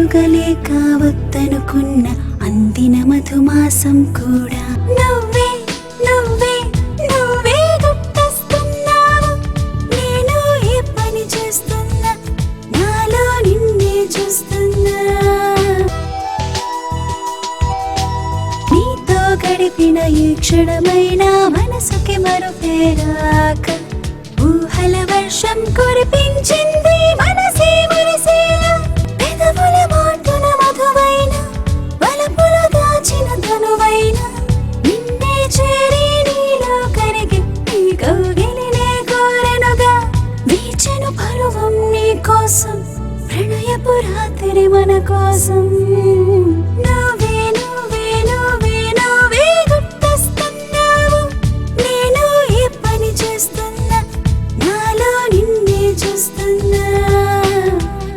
అడుగలేక వద్దనుకున్న అందిన మధుమాసం కూడా నువ్వే నువ్వే నువ్వే గుర్తొస్తున్నావు. నేను ఏ పని చేస్తున్నా నాలో నిన్నే చూస్తున్నా. నీతో గడిపిన ఈ క్షణమైన మనసుకి మరుపేరాక ఊహల వర్షం కురిపించింది మనసే మురిసేలా. పెదవుల మాటున మధువైన వలపుల దాచిన తనువైన నిన్నే చేరి నీలో కరిగి నీ కౌగిలినే కోరెనుగా. వీచెను పరువం నీ కోసం ప్రణయపు రాత్రి మన కోసం.